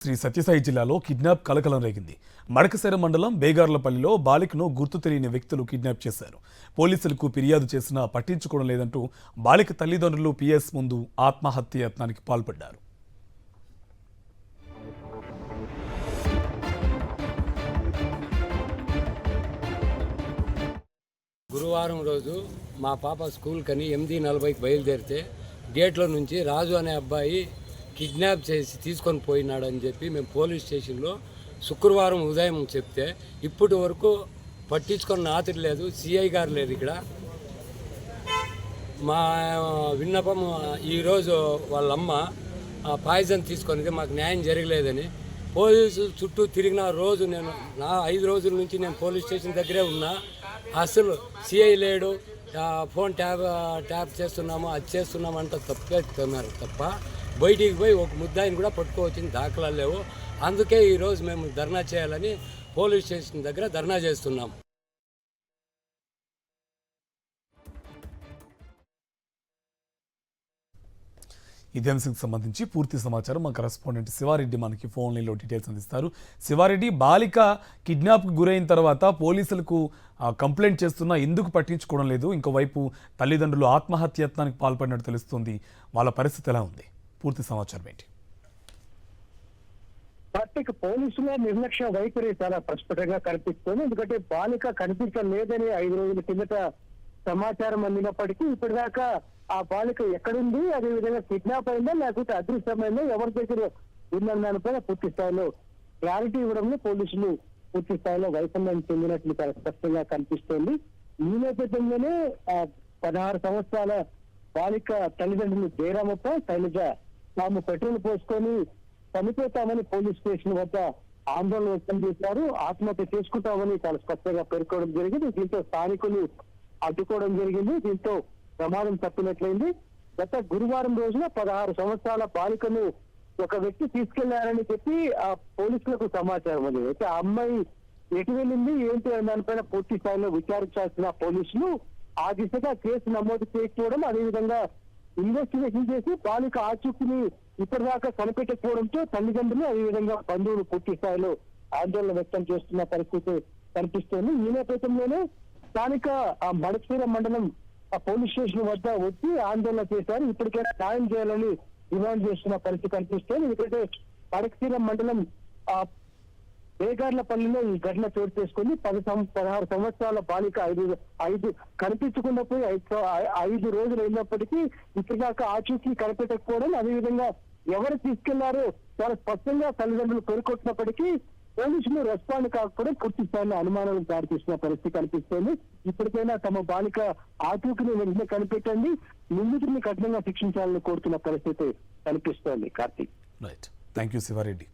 శ్రీ సత్యసాయి జిల్లాలో కిడ్నాప్ కలకలం రేగింది. మడకశిర మండలం బేగార్లపల్లిలో బాలికను గుర్తు తెలియని వ్యక్తులు కిడ్నాప్ చేశారు. పోలీసులకు ఫిర్యాదు చేసినా పట్టించుకోవడం లేదంటూ బాలిక తల్లిదండ్రులు పిఎస్ ముందు ఆత్మహత్య యత్నానికి పాల్పడ్డారు. గురువారం రోజు మా పాప స్కూల్ కని 8:40కి బయలుదేరితే గేట్లో నుంచి రాజు అనే అబ్బాయి కిడ్నాప్ చేసి తీసుకొని పోయినాడని చెప్పి మేము పోలీస్ స్టేషన్లో శుక్రవారం ఉదయం చెప్తే ఇప్పటి వరకు పట్టించుకొని ఆతరి లేదు, సిఐ గారు లేదు. ఇక్కడ మా విన్నపం ఈరోజు వాళ్ళమ్మ పాయిజన్ తీసుకొని మాకు న్యాయం జరగలేదని పోలీసు చుట్టూ తిరిగిన రోజు నేను 5 రోజుల నుంచి నేను పోలీస్ స్టేషన్ దగ్గరే ఉన్నా. అసలు సిఐ లేడు, ఫోన్ ట్యాప్ చేస్తున్నాము అది చేస్తున్నాము అంట తప్పేస్తున్నారు తప్ప బయటికి పోయి ఒక ముద్దాయిని కూడా పట్టుకోవచ్చిన దాఖలాలు లేవు. అందుకే ఈరోజు మేము ధర్నా చేయాలని పోలీస్ స్టేషన్ దగ్గర ధర్నా చేస్తున్నాం. ఇదే అంశానికి సంబంధించి పూర్తి సమాచారం మా కరెస్పాండెంట్ శివారెడ్డి మనకి ఫోన్ లైన్లో డీటెయిల్స్ అందిస్తారు. శివారెడ్డి, బాలిక కిడ్నాప్కి గురైన తర్వాత పోలీసులకు కంప్లైంట్ చేస్తున్నా ఎందుకు పట్టించుకోవడం లేదు? ఇంకోవైపు తల్లిదండ్రులు ఆత్మహత్య యత్నానికి పాల్పడినట్టు తెలుస్తుంది. వాళ్ళ పరిస్థితి ఎలా ఉంది? పూర్తి సమాచారం ఏంటి? పార్టీకి పోలీసుల నిర్లక్ష్య వైఖరి చాలా ప్రస్ఫుటంగా కనిపిస్తుంది. ఎందుకంటే బాలిక కనిపించలేదని 5 రోజుల కిందట సమాచారం అందినప్పటికీ ఇప్పటిదాకా ఆ బాలిక ఎక్కడుంది, అదేవిధంగా కిడ్నాప్ అయిందా లేకపోతే అదృశ్యమైందా, ఎవరి దగ్గర ఉందన్న దానిపైన పూర్తి స్థాయిలో క్లారిటీ ఇవ్వడంలో పోలీసులు పూర్తి స్థాయిలో వైఫల్యం చెందినట్లు చాలా స్పష్టంగా కనిపిస్తోంది. ఈ నేపథ్యంలోనే 16 సంవత్సరాల బాలిక తల్లిదండ్రులు జయరామప్ప, శైలజ తాము పెట్రోల్ పోసుకొని చనిపోతామని పోలీస్ స్టేషన్ వద్ద ఆందోళన వ్యక్తం చేశారు. ఆత్మహత్య చేసుకుంటామని చాలా స్పష్టంగా పేర్కోవడం జరిగింది. దీంతో స్థానికులు అడ్డుకోవడం జరిగింది. దీంతో ప్రమాదం తప్పినట్లయింది. గత గురువారం రోజున 16 సంవత్సరాల బాలికను ఒక వ్యక్తి తీసుకెళ్లారని చెప్పి ఆ పోలీసులకు సమాచారం ఉంది. అయితే ఆ అమ్మాయి ఎటు వెళ్ళింది ఏంటి అనే దానిపైన పూర్తి స్థాయిలో విచారించాల్సిన పోలీసులు ఆ దిశగా కేసు నమోదు చేసుకోవడం, అదేవిధంగా ఇన్వెస్టిగేషన్ చేసి బాలిక ఆచూకీని ఇప్పటిదాకా కనిపెట్టకపోవడంతో తల్లిదండ్రులు అదేవిధంగా బంధువులు పూర్తి స్థాయిలో ఆందోళన వ్యక్తం చేస్తున్న పరిస్థితి కనిపిస్తోంది. ఈ నేపథ్యంలోనే స్థానిక మడకశిర మండలం పోలీస్ స్టేషన్ వద్ద వచ్చి ఆందోళన చేశారు. ఇప్పటికైనా న్యాయం చేయాలని డిమాండ్ చేస్తున్న పరిస్థితి కనిపిస్తోంది. ఎందుకంటే మడకశిర మండలం బేగార్లపల్లిలో ఈ ఘటన చోటు చేసుకుని 16 సంవత్సరాల బాలిక ఐదు కనిపించకుండా పోయి 5 రోజులు అయినప్పటికీ ఇప్పటిదాకా ఆచూకీ కనిపెట్టకపోవడం, అదేవిధంగా ఎవరు తీసుకెళ్లారో చాలా స్పష్టంగా తల్లిదండ్రులు పేర్కొంటున్నప్పటికీ పోలీసులు రెస్పాండ్ కాకపోవడం పూర్తి స్థాయిలో అనుమానాలు దారితీసిన పరిస్థితి కనిపిస్తోంది. ఇప్పటికైనా తమ బాలిక ఆచూకీని వెంటనే కనిపెట్టండి, నిందితుడిని కఠినంగా శిక్షించాలని కోరుతున్న పరిస్థితి కనిపిస్తోంది. Karthik, right, thank you Sivareddy.